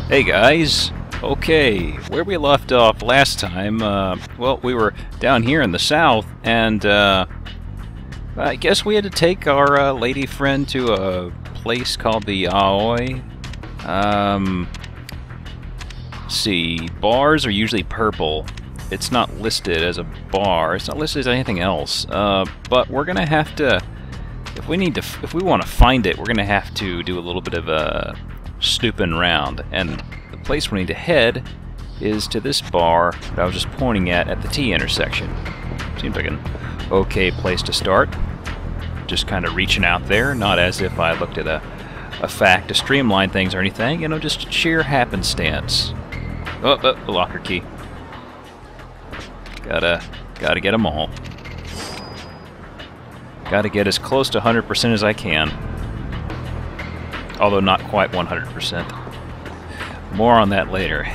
Hey guys! Okay, where we left off last time, well, we were down here in the south, and I guess we had to take our lady friend to a place called the Aoi. See, bars are usually purple. It's not listed as a bar, it's not listed as anything else, but we're gonna have to, if we want to find it, we're gonna have to do a little bit of a snooping around, and the place we need to head is to this bar that I was just pointing at the T intersection. Seems like an okay place to start. Just kind of reaching out there, not as if I looked at a fact to streamline things or anything, you know, just sheer happenstance. Oh, the locker key. Gotta get them all. Gotta get as close to 100% as I can. Although not quite 100%. More on that later.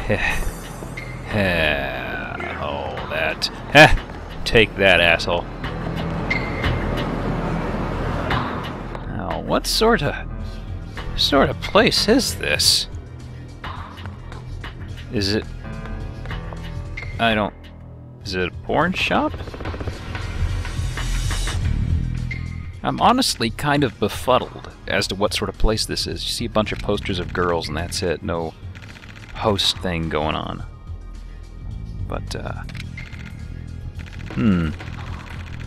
Oh, that. Take that, asshole. Now, what sort of place is this? Is it... Is it a porn shop? I'm honestly kind of befuddled as to what sort of place this is. You see a bunch of posters of girls and that's it. No host thing going on. But,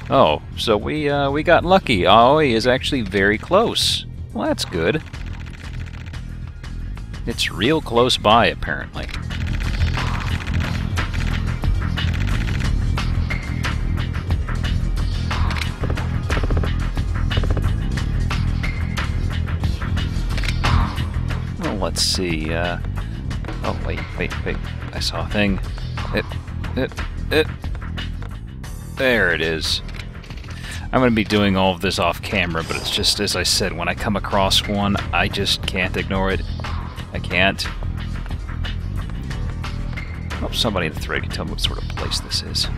Oh, so we got lucky. Aoi is actually very close. Well, that's good. It's real close by, apparently. Let's see, oh, wait, I saw a thing. There it is. I'm going to be doing all of this off camera, but it's just, as I said, when I come across one, I just can't ignore it. I can't. Oh, somebody in the thread can tell me what sort of place this is.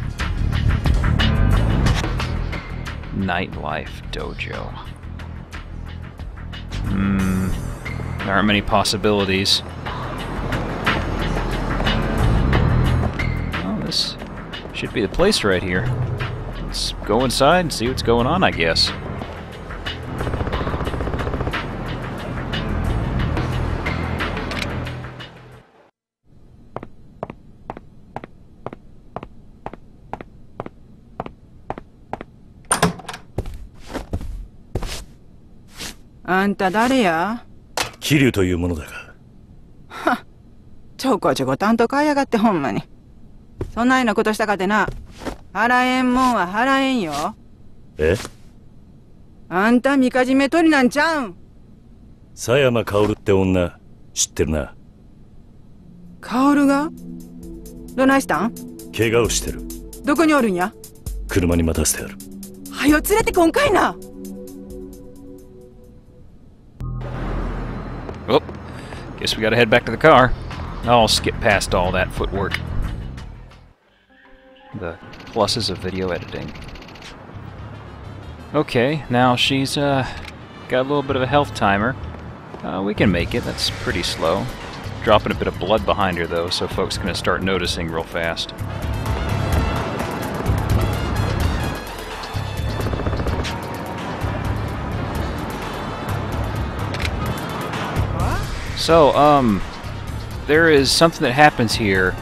Nightlife Dojo. There aren't many possibilities. Well, this should be the place right here. Let's go inside and see what's going on, I guess. Anta dare ya? 桐生というものだが。は、ちょこちょこ担当買いやがってほんまに。そんなようなことしたかてな、払えんもんは払えんよ。え？あんたみかじめ取りなんちゃうん？佐山薫って女、知ってるな。薫が？どないしたん？怪我をしてる。どこにおるんや？車に待たせてある。はよ連れてこんかいな。Oh, guess we gotta head back to the car. I'll skip past all that footwork. The pluses of video editing. Okay, now she's got a little bit of a health timer. We can make it, that's pretty slow. Dropping a bit of blood behind her though, so folks are gonna start noticing real fast. So, there is something that happens here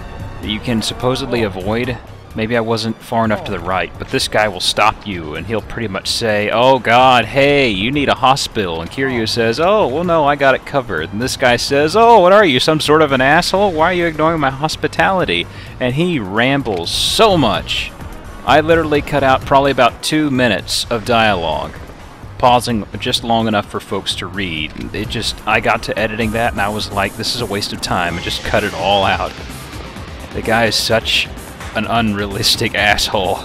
that you can supposedly avoid. Maybe I wasn't far enough to the right, but this guy will stop you, and he'll pretty much say, "Oh God, hey, you need a hospital." And Kiryu says, "Oh, well no, I got it covered." And this guy says, "Oh, what are you, some sort of an asshole? Why are you ignoring my hospitality?" And he rambles so much. I literally cut out probably about 2 minutes of dialogue, pausing just long enough for folks to read. I got to editing that and I was like, this is a waste of time. I just cut it all out. The guy is such an unrealistic asshole.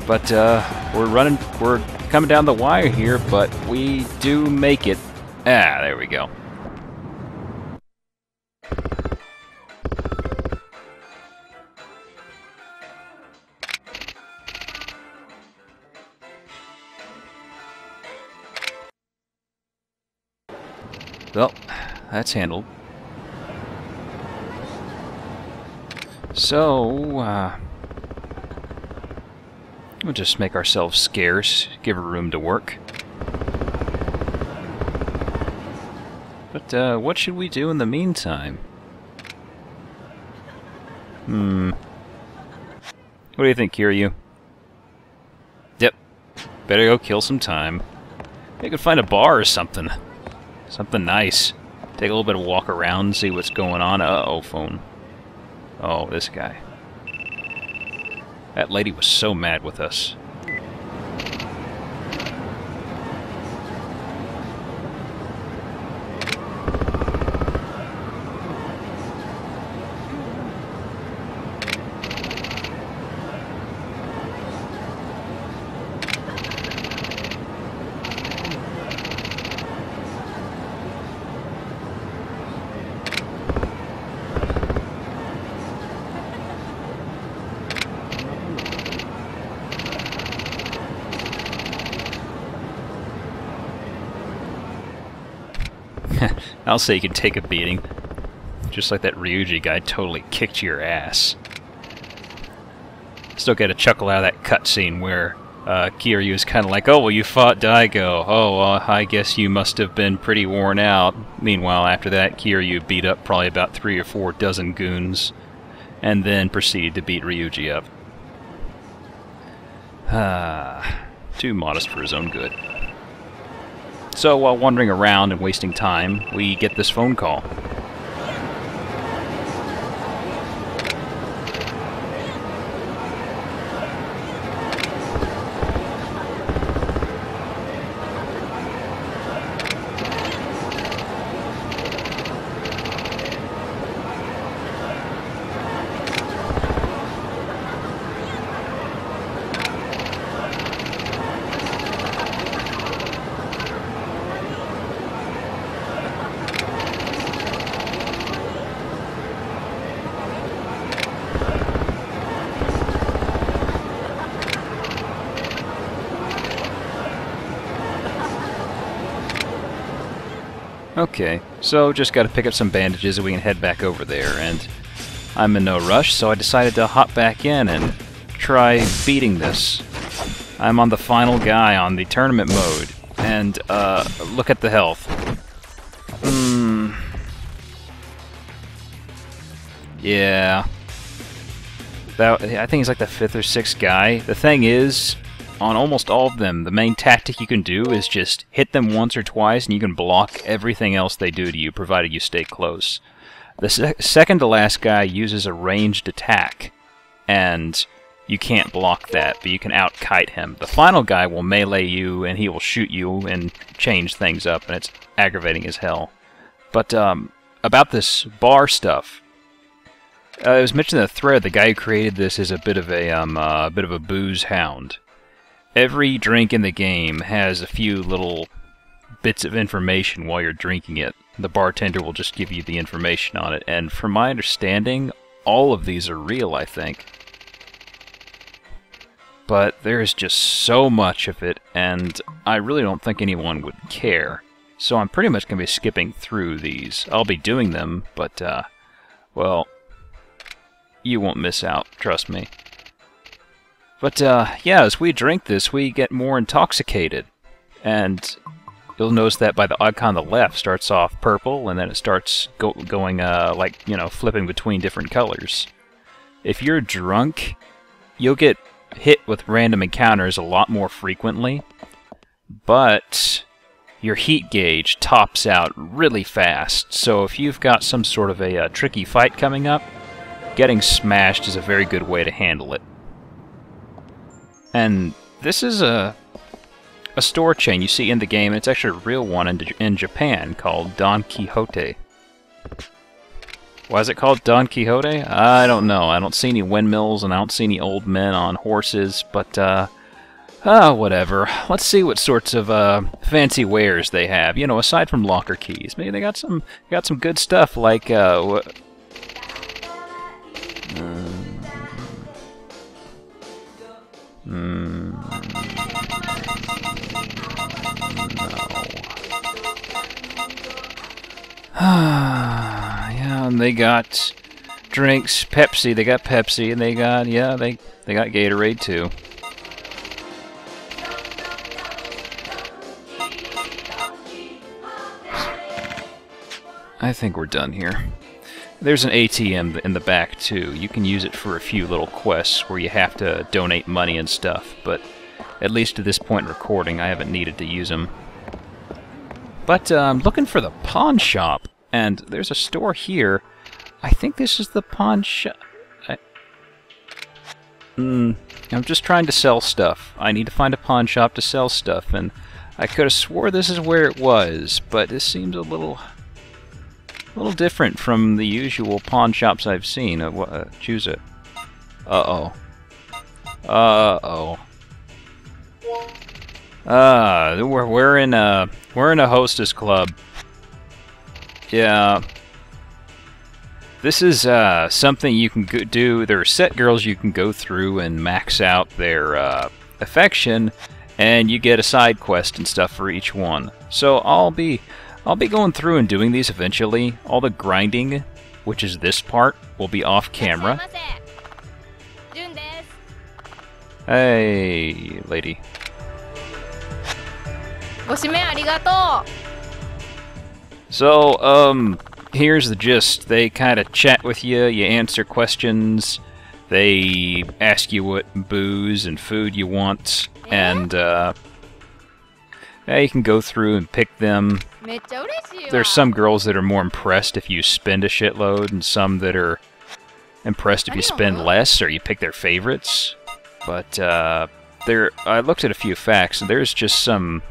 But we're coming down the wire here, but we do make it. Ah, there we go. Well, that's handled. So, we'll just make ourselves scarce, give her room to work. But, what should we do in the meantime? What do you think, Kiryu? Yep. Better go kill some time. Maybe could find a bar or something. Something nice. Take a little bit of walk around, see what's going on. Uh-oh, phone. Oh, this guy. That lady was so mad with us. I'll say you can take a beating. Just like that Ryuji guy totally kicked your ass. Still get a chuckle out of that cutscene where Kiryu is kind of like, oh, well, you fought Daigo. Oh, well, I guess you must have been pretty worn out. Meanwhile, after that, Kiryu beat up probably about 3 or 4 dozen goons, and then proceeded to beat Ryuji up. Too modest for his own good. So, while wandering around and wasting time, we get this phone call. Okay, so just gotta pick up some bandages and we can head back over there, and I'm in no rush, so I decided to hop back in and try beating this. I'm on the final guy on the tournament mode, and look at the health. Yeah. I think he's like the 5th or 6th guy. The thing is, on almost all of them, the main tactic you can do is just hit them once or twice and you can block everything else they do to you, provided you stay close. The second to last guy uses a ranged attack, and you can't block that, but you can out-kite him. The final guy will melee you, and he will shoot you and change things up, and it's aggravating as hell. But about this bar stuff, it was mentioned in the thread, the guy who created this is a bit of a booze hound. Every drink in the game has a few little bits of information while you're drinking it. The bartender will just give you the information on it, and from my understanding, all of these are real, I think. But there's just so much of it, and I really don't think anyone would care. So I'm pretty much going to be skipping through these. I'll be doing them, but, well, you won't miss out, trust me. But, yeah, as we drink this, we get more intoxicated. And you'll notice that by the icon on the left starts off purple, and then it starts going, like, you know, flipping between different colors. If you're drunk, you'll get hit with random encounters a lot more frequently, but your heat gauge tops out really fast. So if you've got some sort of a tricky fight coming up, getting smashed is a very good way to handle it. And this is a store chain you see in the game, and it's actually a real one in Japan called Don Quixote. Why is it called Don Quixote? I don't know. I don't see any windmills, and I don't see any old men on horses, but, whatever. Let's see what sorts of, fancy wares they have. You know, aside from locker keys. Maybe they got some good stuff, like, No. Yeah, and they got drinks, Pepsi. They got Pepsi, and they got they got Gatorade too. I think we're done here. There's an ATM in the back too. You can use it for a few little quests where you have to donate money and stuff, but at least to this point in recording, I haven't needed to use them. But I'm looking for the pawn shop, and there's a store here. I think this is the pawn shop. I'm just trying to sell stuff. I need to find a pawn shop to sell stuff, and I could have swore this is where it was, but this seems a little different from the usual pawn shops I've seen. Choose it. Uh-oh. Uh-oh. We're in a hostess club. Yeah. This is something you can do. There are set girls you can go through and max out their affection, and you get a side quest and stuff for each one. So I'll be going through and doing these eventually. All the grinding, which is this part, will be off camera. Hey, lady. So, here's the gist. They kind of chat with you, you answer questions, they ask you what booze and food you want, and, yeah, you can go through and pick them. There's some girls that are more impressed if you spend a shitload, and some that are impressed if you spend less, or you pick their favorites. But, I looked at a few facts, and there's just some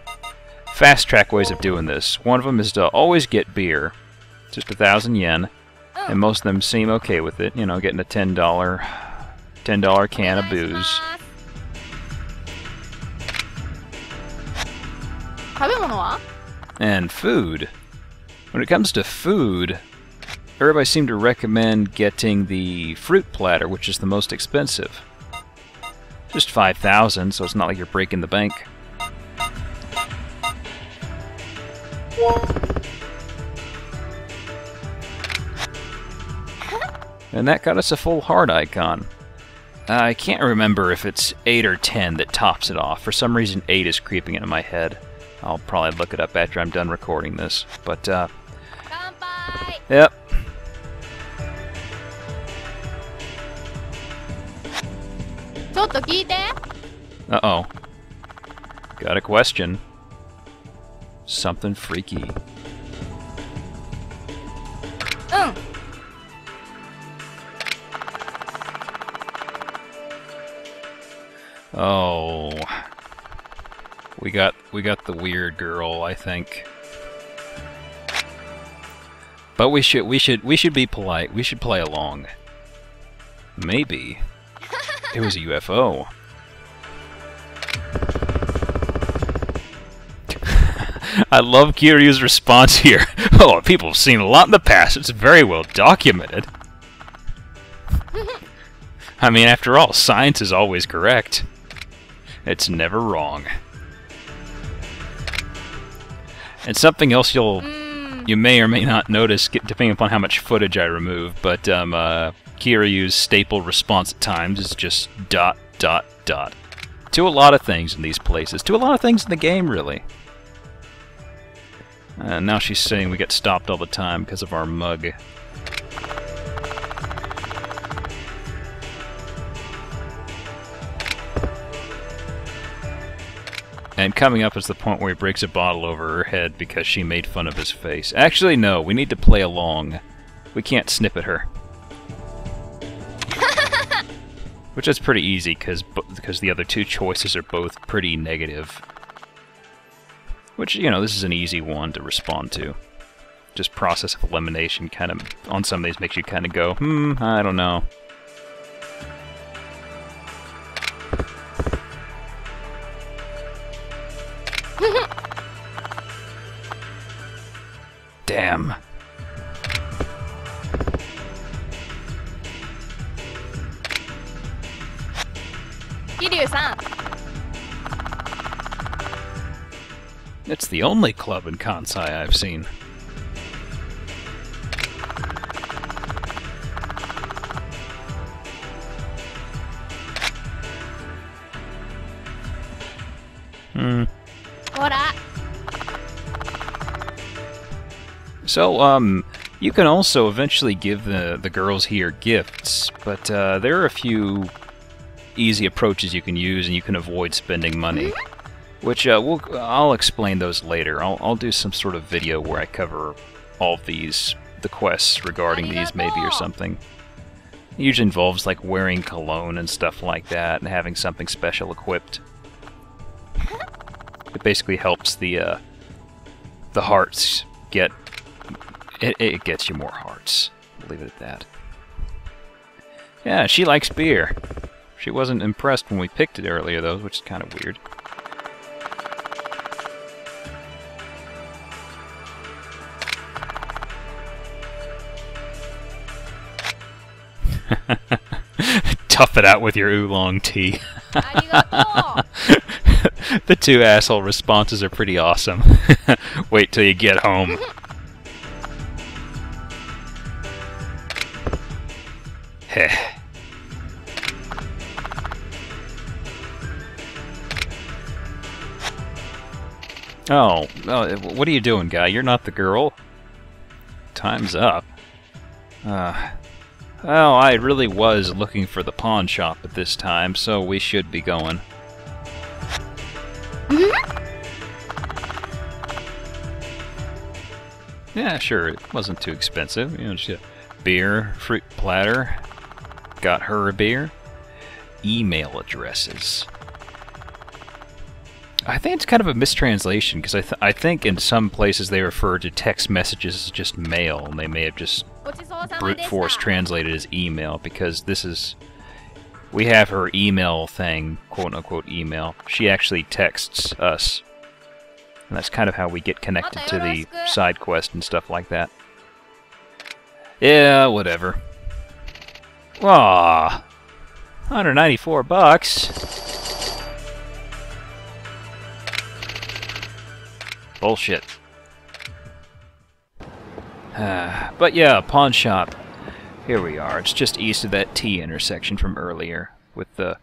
fast-track ways of doing this. One of them is to always get beer. Just 1,000 yen. And most of them seem okay with it. You know, getting a $10 can of booze. And food. When it comes to food, everybody seemed to recommend getting the fruit platter, which is the most expensive. Just 5,000, so it's not like you're breaking the bank. And that got us a full heart icon. I can't remember if it's 8 or 10 that tops it off. For some reason, 8 is creeping into my head. I'll probably look it up after I'm done recording this. But, yep. Uh-oh. Got a question. Something freaky. Oh, we got the weird girl, I think. But we should be polite. We should play along. Maybe it was a UFO. I love Kiryu's response here. Oh, people have seen a lot in the past. It's very well documented. I mean, after all, science is always correct. It's never wrong. And something else you may or may not notice, depending upon how much footage I remove, but Kiryu's staple response at times is just ... To a lot of things in these places. To a lot of things in the game, really. Now she's saying we get stopped all the time because of our mug. And coming up is the point where he breaks a bottle over her head because she made fun of his face. Actually, no, we need to play along. We can't snip at her. Which is pretty easy, because the other two choices are both pretty negative. Which, you know, this is an easy one to respond to. Just process of elimination kind of, on some of these, makes you kind of go, I don't know. Damn. Kiryu-san. It's the only club in Kansai I've seen. So, you can also eventually give the girls here gifts, but there are a few easy approaches you can use, and you can avoid spending money. Which, I'll explain those later. I'll do some sort of video where I cover all of these, the quests regarding these maybe or something. It usually involves like wearing cologne and stuff like that, and having something special equipped. It basically helps the hearts get... It gets you more hearts. I'll leave it at that. Yeah, she likes beer. She wasn't impressed when we picked it earlier, though, which is kind of weird. Tough it out with your oolong tea. The two asshole responses are pretty awesome. Wait till you get home. Heh. Oh, what are you doing, guy? You're not the girl. Time's up. Well, I really was looking for the pawn shop at this time, so we should be going. Yeah, sure, it wasn't too expensive. You know, just a beer, fruit platter. Got her a beer. Email addresses. I think it's kind of a mistranslation, because I think in some places they refer to text messages as just mail, and they may have just brute force translated as email, because this is... We have her email thing, quote-unquote email. She actually texts us. And that's kind of how we get connected to the side quest and stuff like that. Yeah, whatever. Aww. $194. Bullshit. But yeah, pawn shop. Here we are. It's just east of that T intersection from earlier. With the...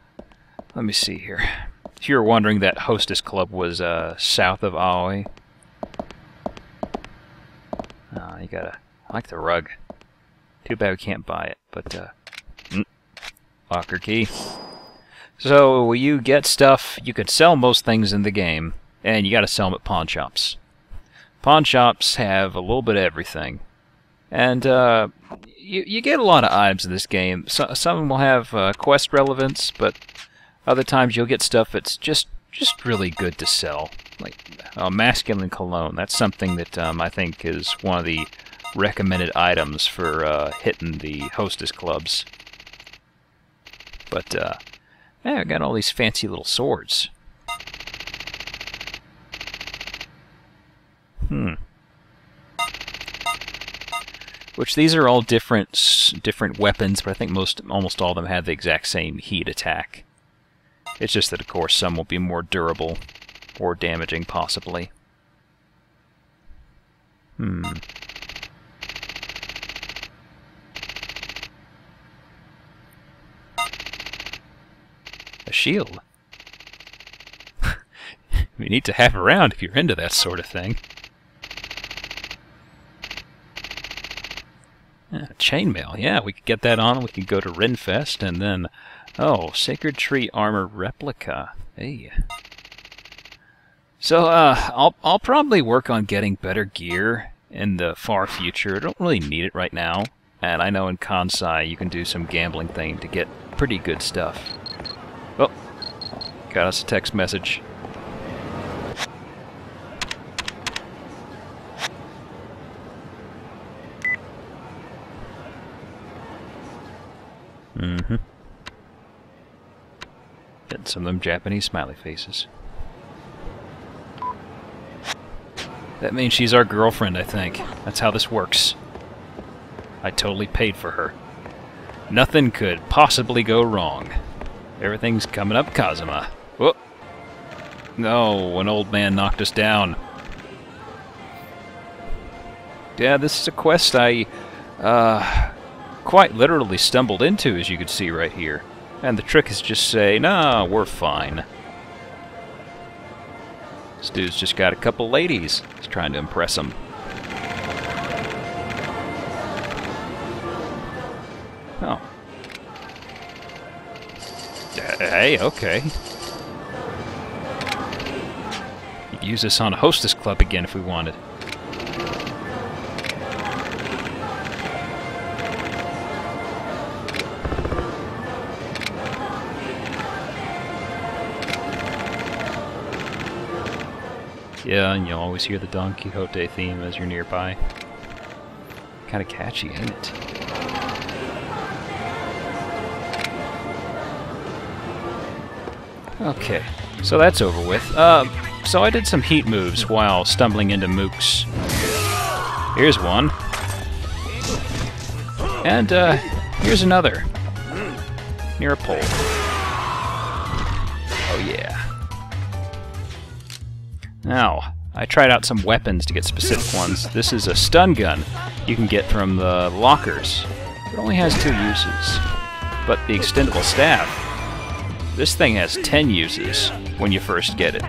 Let me see here. If you were wondering, that Hostess Club was south of Aoi. Oh, you gotta... I like the rug. Too bad we can't buy it, but... Locker key. So, you get stuff... You could sell most things in the game. And you gotta sell them at pawn shops. Pawn shops have a little bit of everything. And you get a lot of items in this game. Some of them will have quest relevance, but other times you'll get stuff that's just really good to sell. Like masculine cologne. That's something that I think is one of the recommended items for hitting the Hostess clubs. But yeah, I got all these fancy little swords. Which these are all different weapons, but I think almost all of them have the exact same heat attack. It's just that, of course, some will be more durable or damaging, possibly. A shield. You need to have around if you're into that sort of thing. Chainmail, yeah, we could get that on, we could go to Renfest, and then... Oh, Sacred Tree Armor Replica. Hey. So, I'll probably work on getting better gear in the far future. I don't really need it right now. And I know in Kansai you can do some gambling thing to get pretty good stuff. Oh, got us a text message. Getting some of them Japanese smiley faces. That means she's our girlfriend, I think. That's how this works. I totally paid for her. Nothing could possibly go wrong. Everything's coming up Kazuma. Whoop! No, an old man knocked us down. Yeah, this is a quest I, quite literally stumbled into, as you can see right here. And the trick is just say, nah, we're fine. This dude's just got a couple ladies. He's trying to impress them. Oh. Hey, okay. You'd use this on a Hostess Club again if we wanted. Yeah, and you'll always hear the Don Quixote theme as you're nearby. Kind of catchy, ain't it? Okay, so that's over with. So I did some heat moves while stumbling into mooks. Here's one. And, here's another. Near a pole. Oh yeah. Now, I tried out some weapons to get specific ones. This is a stun gun you can get from the lockers. It only has 2 uses. But the extendable staff, this thing has 10 uses when you first get it.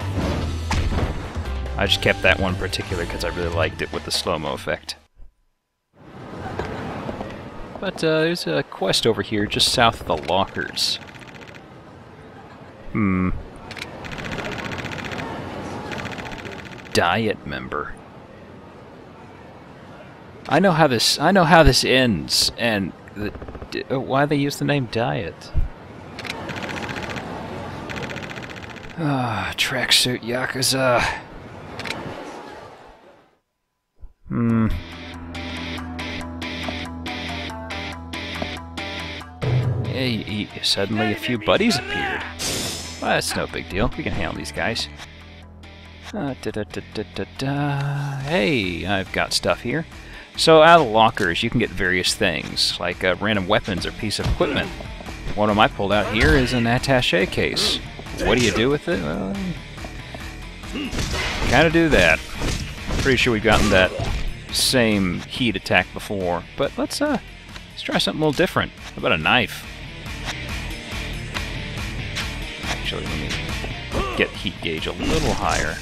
I just kept that one particular because I really liked it with the slow-mo effect. But there's a quest over here just south of the lockers. Diet member. I know how this ends, and why they use the name Diet. Ah, tracksuit Yakuza. Hey, suddenly a few buddies appeared. Well, that's no big deal. We can handle these guys. Hey, I've got stuff here. So out of the lockers, you can get various things, like random weapons or piece of equipment. One of them I pulled out here is an attaché case. What do you do with it? Well, kind of do that. Pretty sure we've gotten that same heat attack before, but let's try something a little different. How about a knife? Actually, let me get heat gauge a little higher.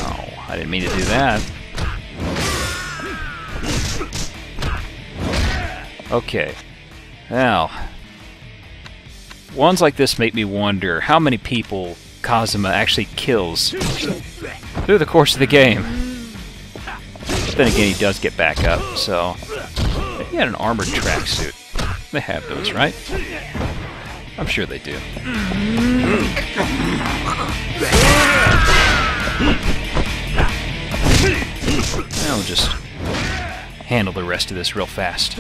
Oh, I didn't mean to do that. Okay. Now, ones like this make me wonder how many people Kazuma actually kills through the course of the game. But then again, he does get back up, so... He had an armored tracksuit. They have those, right? I'm sure they do. Now we'll just handle the rest of this real fast.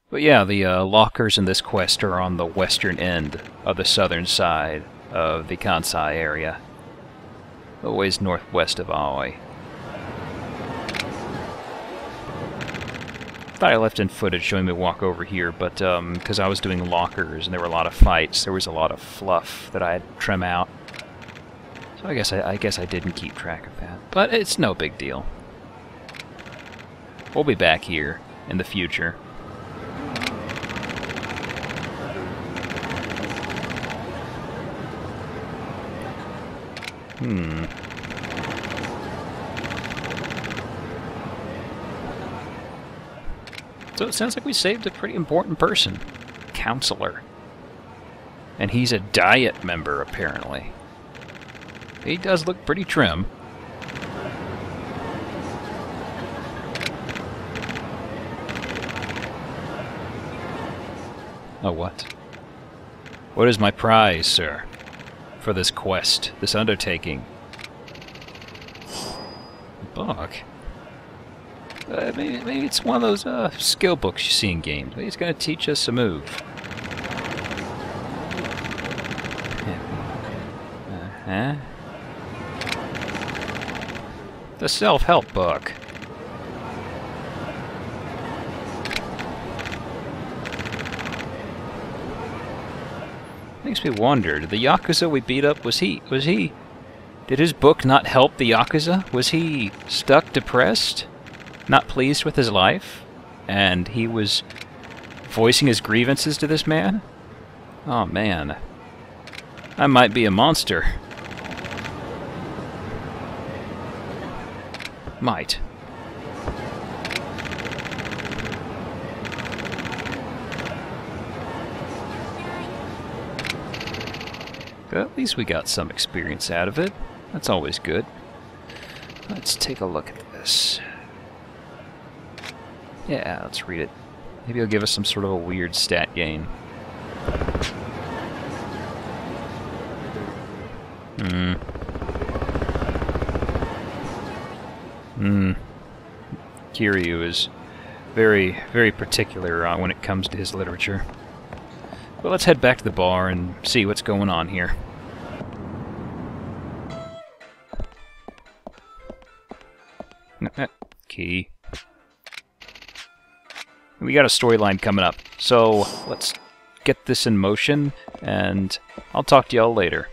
But yeah, the lockers in this quest are on the western end of the southern side of the Kansai area, a ways northwest of Aoi. Thought I left in footage showing me walk over here, but because I was doing lockers and there were a lot of fights, there was a lot of fluff that I had to trim out. So I guess I didn't keep track of that, but it's no big deal. We'll be back here in the future. So it sounds like we saved a pretty important person. Counselor. And he's a Diet member, apparently. He does look pretty trim. Oh, what? What is my prize, sir, for this quest, this undertaking? A book? Maybe it's one of those skill books you see in games. Maybe it's going to teach us a move. The self-help book. Makes me wonder, did the Yakuza we beat up, did his book not help the Yakuza? Was he stuck depressed? Not pleased with his life? And he was voicing his grievances to this man? Oh man. I might be a monster. Might. But at least we got some experience out of it. That's always good. Let's take a look at this. Yeah, let's read it. Maybe it'll give us some sort of a weird stat gain. Kiryu is very, very particular when it comes to his literature. Well, let's head back to the bar and see what's going on here. Key. We got a storyline coming up, so let's get this in motion, and I'll talk to y'all later.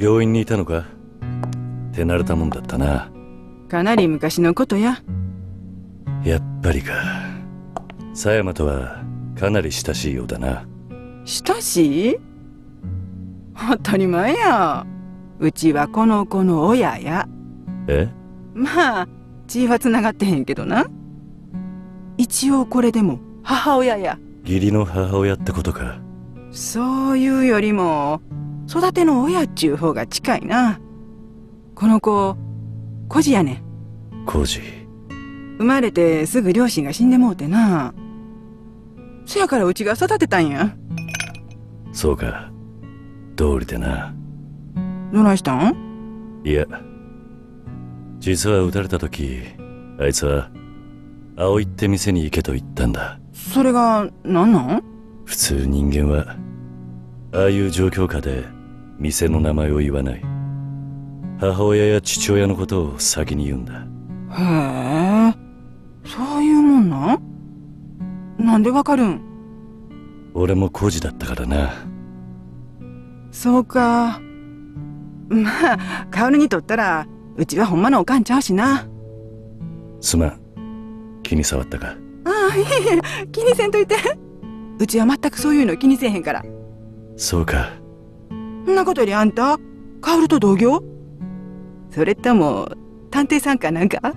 病院にいたのか？手慣れたもんだったな。かなり昔のことや。やっぱりか。狭山とはかなり親しいようだな。親しい？当たり前や。うちはこの子の親や。え？まあ血はつながってへんけどな。一応これでも母親や。義理の母親ってことか。そういうよりも育ての親っちゅう方が近いな。この子孤児やねん。孤児。生まれてすぐ両親が死んでもうてな。そやからうちが育てたんや。そうか。道理でな。どないしたん？いや、実は撃たれた時、あいつは葵って店に行けと言ったんだ。それが何なん？普通人間はああいう状況下で店の名前を言わない。母親や父親のことを先に言うんだ。へえ、そういうもんなん？なんでわかるん？俺も孤児だったからな。そうか。まあ薫にとったらうちはほんまのおかんちゃうしな。すまん、気に障ったか？ああ、いえいえ、気にせんといて。うちは全くそういうの気にせえへんから。そうか。そんなことよりあんた薫と同業？それとも探偵さんかなんか？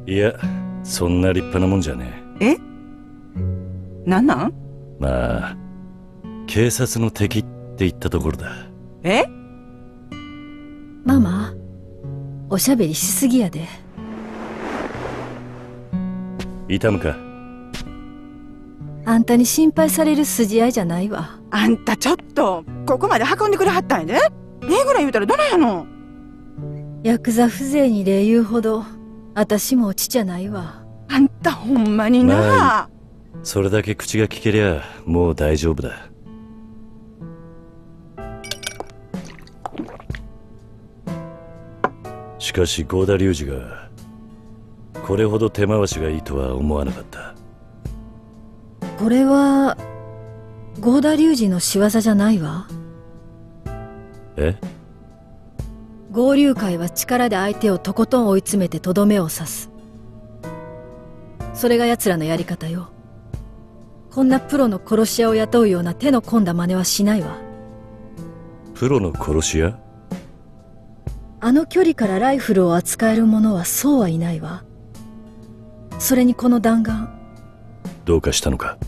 いや、そんな立派なもんじゃねえ。え？なんなん？まあ警察の敵って言ったところだ。え？ママ、おしゃべりしすぎやで。痛むか？あんたに心配される筋合いじゃないわ。あんたちょっとここまで運んでくれはったんやで。礼ぐらい言うたらどないやの。ヤクザ風情に礼言うほど私も落ちじゃないわ。あんたほんまにな、まあ、それだけ口が聞けりゃもう大丈夫だ。しかし合田隆二がこれほど手回しがいいとは思わなかった。これは合田隆二の仕業じゃないわ。え？合流会は力で相手をとことん追い詰めてとどめを刺す。それが奴らのやり方よ。こんなプロの殺し屋を雇うような手の込んだ真似はしないわ。プロの殺し屋？あの距離からライフルを扱える者はそうはいないわ。それにこの弾丸、どうかしたのか？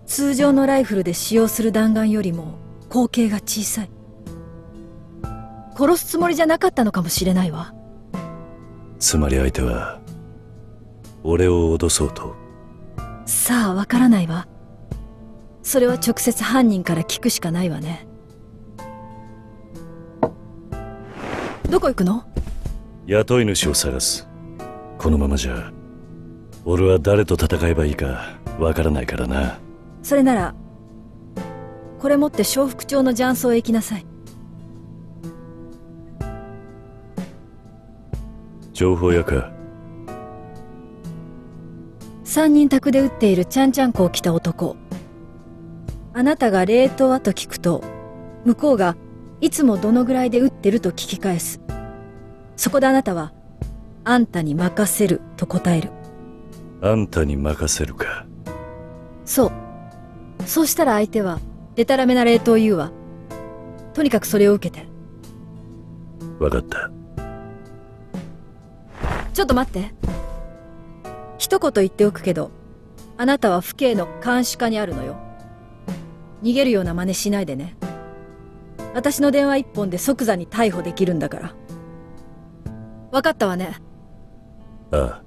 通常のライフルで使用する弾丸よりも口径が小さい。殺すつもりじゃなかったのかもしれないわ。つまり相手は俺を脅そうと？さあわからないわ。それは直接犯人から聞くしかないわね。どこ行くの？雇い主を探す。このままじゃ俺は誰と戦えばいいかわからないからな。それならこれ持って承福町の雀荘へ行きなさい。情報屋か？三人宅で打っているちゃんちゃんこを着た男。あなたがレートはと聞くと、向こうがいつもどのぐらいで打ってると聞き返す。そこであなたは、あんたに任せると答える。あんたに任せるか。そう。そうしたら相手は、デタラメなレートを言うわ。とにかくそれを受けて。わかった。ちょっと待って。一言言っておくけど、あなたは府警の監視下にあるのよ。逃げるような真似しないでね。私の電話一本で即座に逮捕できるんだから。わかったわね。ああ。